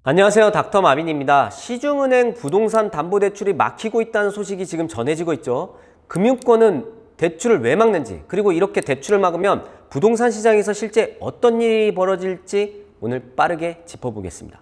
안녕하세요. 닥터 마빈입니다. 시중은행 부동산 담보대출이 막히고 있다는 소식이 지금 전해지고 있죠. 금융권은 대출을 왜 막는지, 그리고 이렇게 대출을 막으면 부동산 시장에서 실제 어떤 일이 벌어질지 오늘 빠르게 짚어보겠습니다.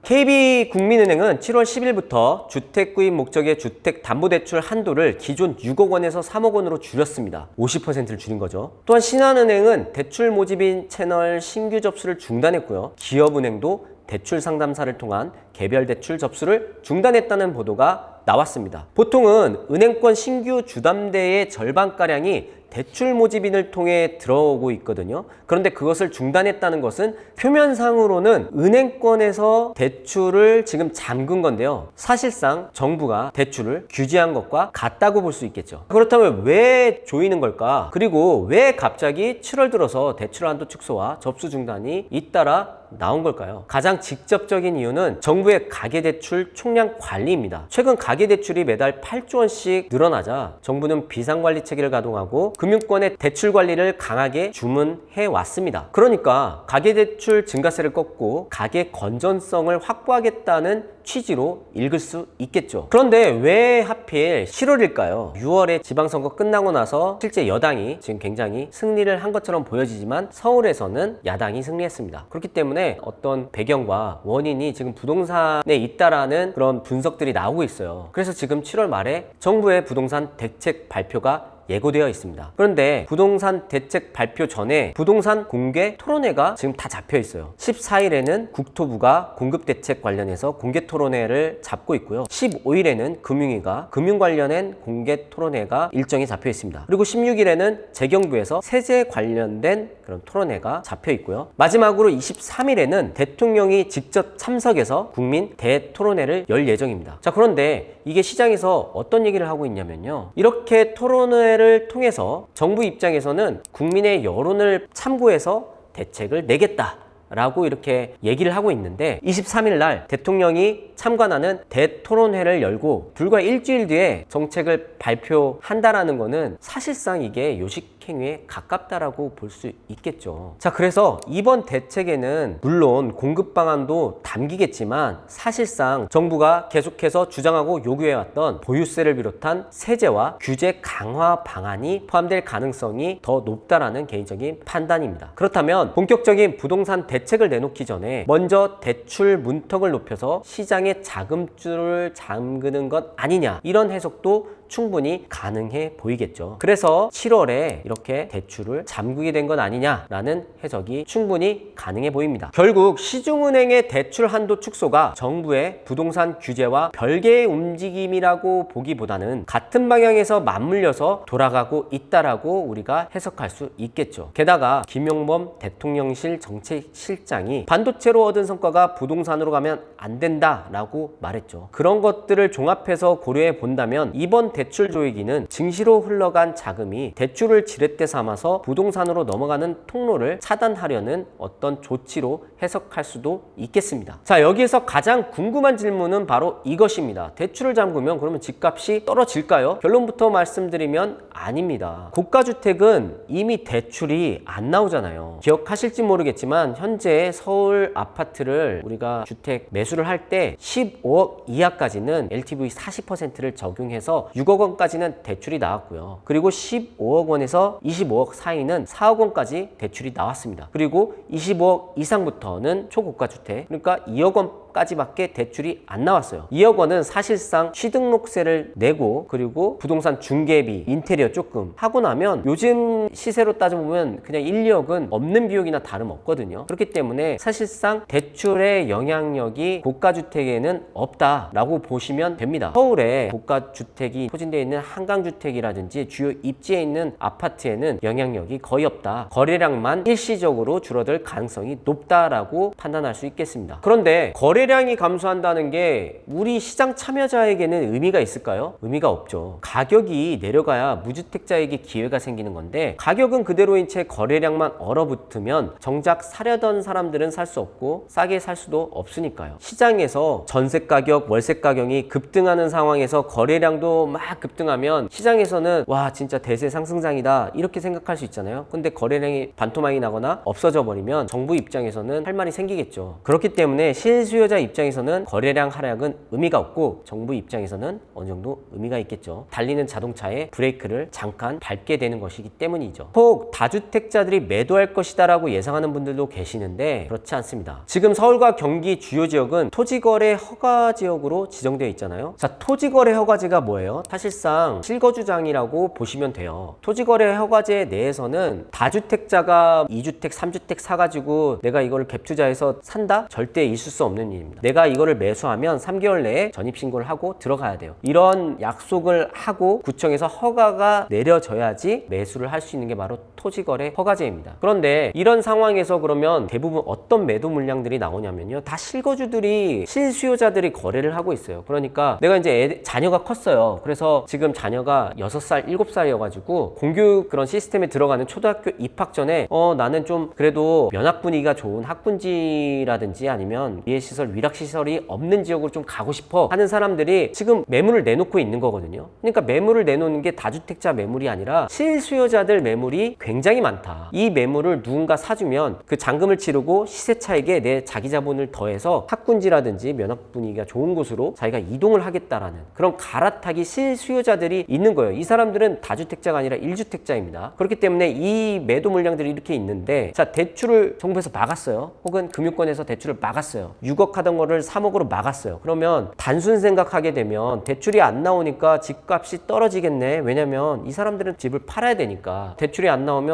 KB국민은행은 7월 10일부터 주택 구입 목적의 주택담보대출 한도를 기존 6억 원에서 3억 원으로 줄였습니다. 50%를 줄인 거죠. 또한 신한은행은 대출 모집인 채널 신규 접수를 중단했고요. 기업은행도 대출 상담사를 통한 개별 대출 접수를 중단했다는 보도가 나왔습니다. 보통은 은행권 신규 주담대의 절반가량이 대출 모집인을 통해 들어오고 있거든요. 그런데 그것을 중단했다는 것은 표면상으로는 은행권에서 대출을 지금 잠근 건데요. 사실상 정부가 대출을 규제한 것과 같다고 볼 수 있겠죠. 그렇다면 왜 조이는 걸까? 그리고 왜 갑자기 7월 들어서 대출 한도 축소와 접수 중단이 잇따라 나온 걸까요? 가장 직접적인 이유는 정부의 가계대출 총량 관리입니다. 최근 가계대출이 매달 8조 원씩 늘어나자 정부는 비상관리 체계를 가동하고 금융권의 대출 관리를 강하게 주문해 왔습니다. 그러니까 가계대출 증가세를 꺾고 가계 건전성을 확보하겠다는 취지로 읽을 수 있겠죠. 그런데 왜 하필 7월일까요? 6월에 지방선거 끝나고 나서 실제 여당이 지금 굉장히 승리를 한 것처럼 보여지지만 서울에서는 야당이 승리했습니다. 그렇기 때문에 어떤 배경과 원인이 지금 부동산에 있다라는 그런 분석들이 나오고 있어요. 그래서 지금 7월 말에 정부의 부동산 대책 발표가 예고되어 있습니다. 그런데 부동산 대책 발표 전에 부동산 공개 토론회가 지금 다 잡혀 있어요. 14일에는 국토부가 공급 대책 관련해서 공개 토론회를 잡고 있고요. 15일에는 금융위가 금융 관련된 공개 토론회가 일정이 잡혀 있습니다. 그리고 16일에는 재경부에서 세제 관련된 그런 토론회가 잡혀 있고요. 마지막으로 23일에는 대통령이 직접 참석해서 국민 대토론회를 열 예정입니다. 자, 그런데 이게 시장에서 어떤 얘기를 하고 있냐면요. 이렇게 토론회를 통해서 정부 입장에서는 국민의 여론을 참고해서 대책을 내겠다 라고 이렇게 얘기를 하고 있는데 23일 날 대통령이 참관하는 대토론회를 열고 불과 일주일 뒤에 정책을 발표한다라는 거는 사실상 이게 요식행위에 가깝다라고 볼 수 있겠죠. 자, 그래서 이번 대책에는 물론 공급 방안도 담기겠지만 사실상 정부가 계속해서 주장하고 요구해왔던 보유세를 비롯한 세제와 규제 강화 방안이 포함될 가능성이 더 높다라는 개인적인 판단입니다. 그렇다면 본격적인 부동산 대책을 내놓기 전에 먼저 대출 문턱을 높여서 시장의 자금줄을 잠그는 것 아니냐, 이런 해석도 충분히 가능해 보이겠죠. 그래서 7월에 이렇게 대출을 잠그게 된 건 아니냐라는 해석이 충분히 가능해 보입니다. 결국 시중은행의 대출 한도 축소가 정부의 부동산 규제와 별개의 움직임이라고 보기보다는 같은 방향에서 맞물려서 돌아가고 있다라고 우리가 해석할 수 있겠죠. 게다가 김용범 대통령실 정책실장이 반도체로 얻은 성과가 부동산으로 가면 안 된다라고 말했죠. 그런 것들을 종합해서 고려해 본다면 이번 대출 조이기는 증시로 흘러간 자금이 대출을 지렛대 삼아서 부동산으로 넘어가는 통로를 차단하려는 어떤 조치로 해석할 수도 있겠습니다. 자, 여기에서 가장 궁금한 질문은 바로 이것입니다. 대출을 잠그면 그러면 집값이 떨어질까요? 결론부터 말씀드리면 아닙니다. 고가주택은 이미 대출이 안 나오잖아요. 기억하실지 모르겠지만 현재 서울 아파트를 우리가 주택 매수를 할 때 15억 이하까지는 LTV 40%를 적용해서 6억 원까지는 대출이 나왔고요. 그리고 15억 원에서 25억 사이는 4억 원까지 대출이 나왔습니다. 그리고 25억 이상부터는 초고가 주택, 그러니까 2억 원까지밖에 대출이 안 나왔어요. 2억 원은 사실상 취등록세를 내고 그리고 부동산 중개비, 인테리어 조금 하고 나면 요즘 시세로 따져보면 그냥 1, 2억은 없는 비용이나 다름없거든요. 그렇기 때문에 사실상 대출의 영향력이 고가주택에는 없다라고 보시면 됩니다. 서울에 고가주택이 소진되어 있는 한강주택이라든지 주요 입지에 있는 아파트에는 영향력이 거의 없다. 거래량만 일시적으로 줄어들 가능성이 높다라고 판단할 수 있겠습니다. 그런데 거래 거래량이 감소한다는 게 우리 시장 참여자에게는 의미가 있을까요? 의미가 없죠. 가격이 내려가야 무주택자에게 기회가 생기는 건데 가격은 그대로인 채 거래량만 얼어붙으면 정작 사려던 사람들은 살 수 없고 싸게 살 수도 없으니까요. 시장에서 전세 가격, 월세 가격이 급등하는 상황에서 거래량도 막 급등하면 시장에서는 와 진짜 대세 상승장이다 이렇게 생각할 수 있잖아요. 근데 거래량이 반토막이 나거나 없어져 버리면 정부 입장에서는 할 말이 생기겠죠. 그렇기 때문에 실수요자 입장에서는 거래량 하락은 의미가 없고 정부 입장에서는 어느 정도 의미가 있겠죠. 달리는 자동차에 브레이크를 잠깐 밟게 되는 것이기 때문이죠. 혹 다주택자들이 매도할 것이다 라고 예상하는 분들도 계시는데 그렇지 않습니다. 지금 서울과 경기 주요 지역은 토지거래 허가 지역으로 지정되어 있잖아요. 자, 토지거래 허가제가 뭐예요? 사실상 실거주장이라고 보시면 돼요. 토지거래 허가제 내에서는 다주택자가 2주택, 3주택 사가지고 내가 이거를 갭투자해서 산다? 절대 있을 수 없는 일입니다. 내가 이거를 매수하면 3개월 내에 전입신고를 하고 들어가야 돼요. 이런 약속을 하고 구청에서 허가가 내려져야지 매수를 할 수 있는 게 바로 토지거래 허가제입니다. 그런데 이런 상황에서 그러면 대부분 어떤 매도 물량들이 나오냐면요. 다 실거주들이, 실수요자들이 거래를 하고 있어요. 그러니까 내가 이제 자녀가 컸어요. 그래서 지금 자녀가 6살, 7살이어가지고 공교육 그런 시스템에 들어가는 초등학교 입학 전에 나는 좀 그래도 면학 분위기가 좋은 학군지라든지 아니면 예시설, 위락시설이 없는 지역으로 좀 가고 싶어 하는 사람들이 지금 매물을 내놓고 있는 거거든요. 그러니까 매물을 내놓는 게 다주택자 매물이 아니라 실수요자들 매물이 굉장히 많다. 이 매물을 누군가 사주면 그 잔금을 치르고 시세 차익에 내 자기 자본을 더해서 학군지라든지 면학 분위기가 좋은 곳으로 자기가 이동을 하겠다라는 그런 갈아타기 실수요자들이 있는 거예요. 이 사람들은 다주택자가 아니라 1주택자입니다. 그렇기 때문에 이 매도 물량들이 이렇게 있는데 자, 대출을 정부에서 막았어요. 혹은 금융권에서 대출을 막았어요. 6억 하던 거를 3억으로 막았어요. 그러면 단순 생각하게 되면 대출이 안 나오니까 집값이 떨어지겠네. 왜냐면 이 사람들은 집을 팔아야 되니까. 대출이 안 나오면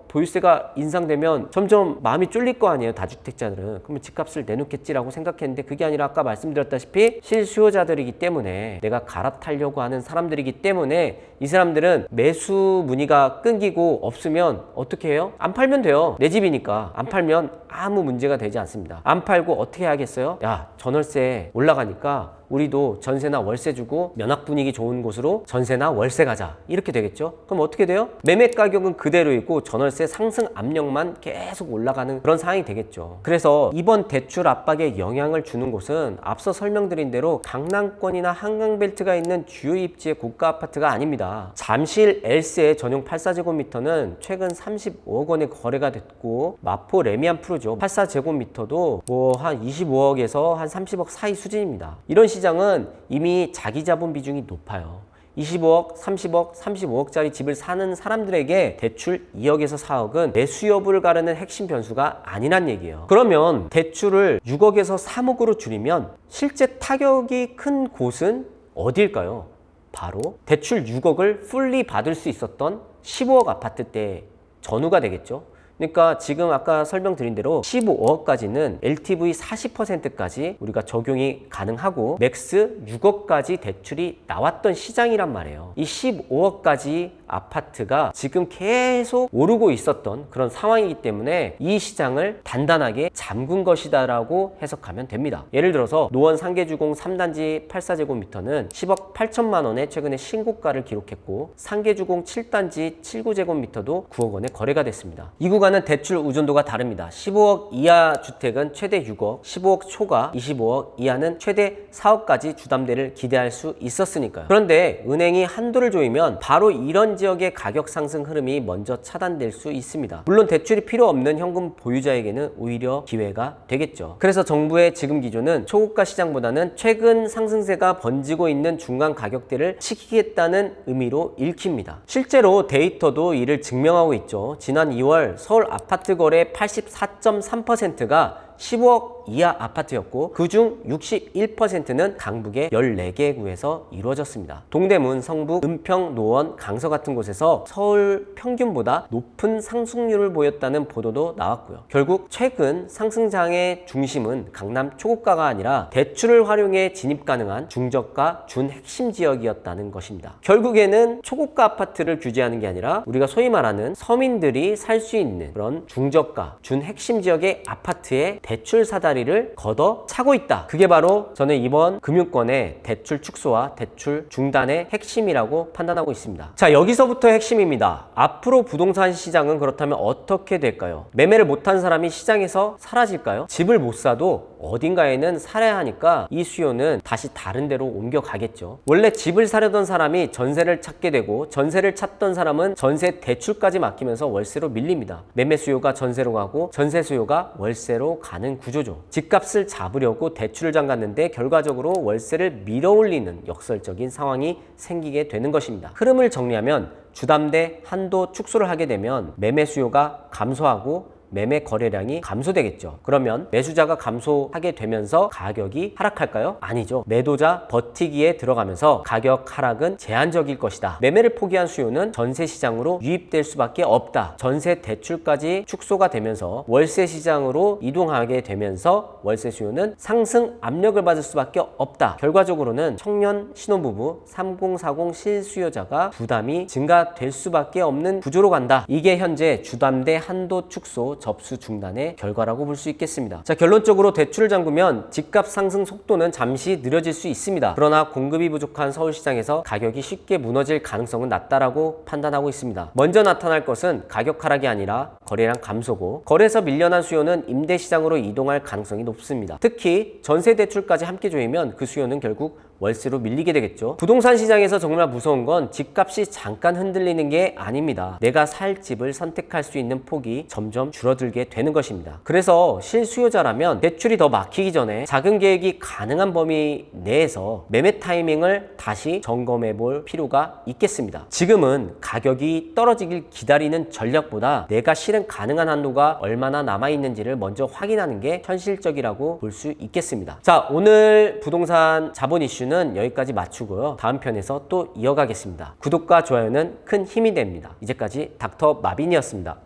보유세가 인상되면 점점 마음이 쫄릴 거 아니에요. 다주택자들은. 그러면 집값을 내놓겠지라고 생각했는데 그게 아니라 아까 말씀드렸다시피 실수요자들이기 때문에 내가 갈아타려고 하는 사람들이기 때문에 이 사람들은 매수 문의가 끊기고 없으면 어떻게 해요? 안 팔면 돼요. 내 집이니까. 안 팔면 아무 문제가 되지 않습니다. 안 팔고 어떻게 해야겠어요? 야, 전월세 올라가니까 우리도 전세나 월세 주고 면학 분위기 좋은 곳으로 전세나 월세 가자 이렇게 되겠죠. 그럼 어떻게 돼요? 매매 가격은 그대로 있고 전월세 상승 압력만 계속 올라가는 그런 상황이 되겠죠. 그래서 이번 대출 압박에 영향을 주는 곳은 앞서 설명드린 대로 강남권이나 한강벨트가 있는 주요 입지의 고가 아파트가 아닙니다. 잠실 엘스의 전용 84제곱미터는 최근 35억 원에 거래가 됐고 마포 레미안 프로죠. 84제곱미터도 뭐 한 25억에서 한 30억 사이 수준입니다. 이런 시장은 이미 자기 자본 비중이 높아요. 25억, 30억, 35억짜리 집을 사는 사람들에게 대출 2억에서 4억은 매수 여부를 가르는 핵심 변수가 아니란 얘기예요. 그러면 대출을 6억에서 3억으로 줄이면 실제 타격이 큰 곳은 어디일까요? 바로 대출 6억을 풀리 받을 수 있었던 15억 아파트 때 전후가 되겠죠. 그러니까 지금 아까 설명드린 대로 15억까지는 LTV 40%까지 우리가 적용이 가능하고 맥스 6억까지 대출이 나왔던 시장이란 말이에요. 이 15억까지 아파트가 지금 계속 오르고 있었던 그런 상황이기 때문에 이 시장을 단단하게 잠근 것이다 라고 해석하면 됩니다. 예를 들어서 노원 상계주공 3단지 84제곱미터는 10억 8천만 원에 최근에 신고가를 기록했고 상계주공 7단지 79제곱미터도 9억 원에 거래가 됐습니다. 이 구간은 대출 의존도가 다릅니다. 15억 이하 주택은 최대 6억, 15억 초과 25억 이하는 최대 4억까지 주담대를 기대할 수 있었으니까요. 그런데 은행이 한도를 조이면 바로 이런 지역의 가격 상승 흐름이 먼저 차단될 수 있습니다. 물론 대출이 필요 없는 현금 보유자에게는 오히려 기회가 되겠죠. 그래서 정부의 지금 기조는 초고가 시장보다는 최근 상승세가 번지고 있는 중간 가격대를 지키겠다는 의미로 읽힙니다. 실제로 데이터도 이를 증명하고 있죠. 지난 2월 서울 아파트 거래 84.3%가 15억 이하 아파트였고 그중 61%는 강북의 14개 구에서 이루어졌습니다. 동대문, 성북, 은평, 노원, 강서 같은 곳에서 서울 평균보다 높은 상승률을 보였다는 보도도 나왔고요. 결국 최근 상승장의 중심은 강남 초고가가 아니라 대출을 활용해 진입 가능한 중저가 준핵심 지역이었다는 것입니다. 결국에는 초고가 아파트를 규제하는 게 아니라 우리가 소위 말하는 서민들이 살 수 있는 그런 중저가 준핵심 지역의 아파트에 대출 사다리를 걷어 차고 있다. 그게 바로 저는 이번 금융권의 대출 축소와 대출 중단의 핵심이라고 판단하고 있습니다. 자, 여기서부터 핵심입니다. 앞으로 부동산 시장은 그렇다면 어떻게 될까요? 매매를 못한 사람이 시장에서 사라질까요? 집을 못 사도 어딘가에는 살아야 하니까 이 수요는 다시 다른 데로 옮겨가겠죠. 원래 집을 사려던 사람이 전세를 찾게 되고 전세를 찾던 사람은 전세 대출까지 맡기면서 월세로 밀립니다. 매매 수요가 전세로 가고 전세 수요가 월세로 가는 구조죠. 집값을 잡으려고 대출을 잠갔는데 결과적으로 월세를 밀어올리는 역설적인 상황이 생기게 되는 것입니다. 흐름을 정리하면 주담대 한도 축소를 하게 되면 매매 수요가 감소하고 매매 거래량이 감소되겠죠. 그러면 매수자가 감소하게 되면서 가격이 하락할까요? 아니죠. 매도자 버티기에 들어가면서 가격 하락은 제한적일 것이다. 매매를 포기한 수요는 전세 시장으로 유입될 수밖에 없다. 전세 대출까지 축소가 되면서 월세 시장으로 이동하게 되면서 월세 수요는 상승 압력을 받을 수밖에 없다. 결과적으로는 청년 신혼부부 3040 실수요자가 부담이 증가될 수밖에 없는 구조로 간다. 이게 현재 주담대 한도 축소 접수 중단의 결과라고 볼 수 있겠습니다. 자, 결론적으로 대출을 잠그면 집값 상승 속도는 잠시 느려질 수 있습니다. 그러나 공급이 부족한 서울시장에서 가격이 쉽게 무너질 가능성은 낮다라고 판단하고 있습니다. 먼저 나타날 것은 가격 하락이 아니라 거래량 감소고, 거래에서 밀려난 수요는 임대시장으로 이동할 가능성이 높습니다. 특히 전세 대출까지 함께 조이면 그 수요는 결국 월세로 밀리게 되겠죠. 부동산 시장에서 정말 무서운 건 집값이 잠깐 흔들리는 게 아닙니다. 내가 살 집을 선택할 수 있는 폭이 점점 줄어들게 되는 것입니다. 그래서 실수요자라면 대출이 더 막히기 전에 자금 계획이 가능한 범위 내에서 매매 타이밍을 다시 점검해 볼 필요가 있겠습니다. 지금은 가격이 떨어지길 기다리는 전략보다 내가 실행 가능한 한도가 얼마나 남아있는지를 먼저 확인하는 게 현실적이라고 볼 수 있겠습니다. 자, 오늘 부동산 자본 이슈는 여기까지 마치고요. 다음 편에서 또 이어가겠습니다. 구독과 좋아요는 큰 힘이 됩니다. 이제까지 닥터 마빈이었습니다.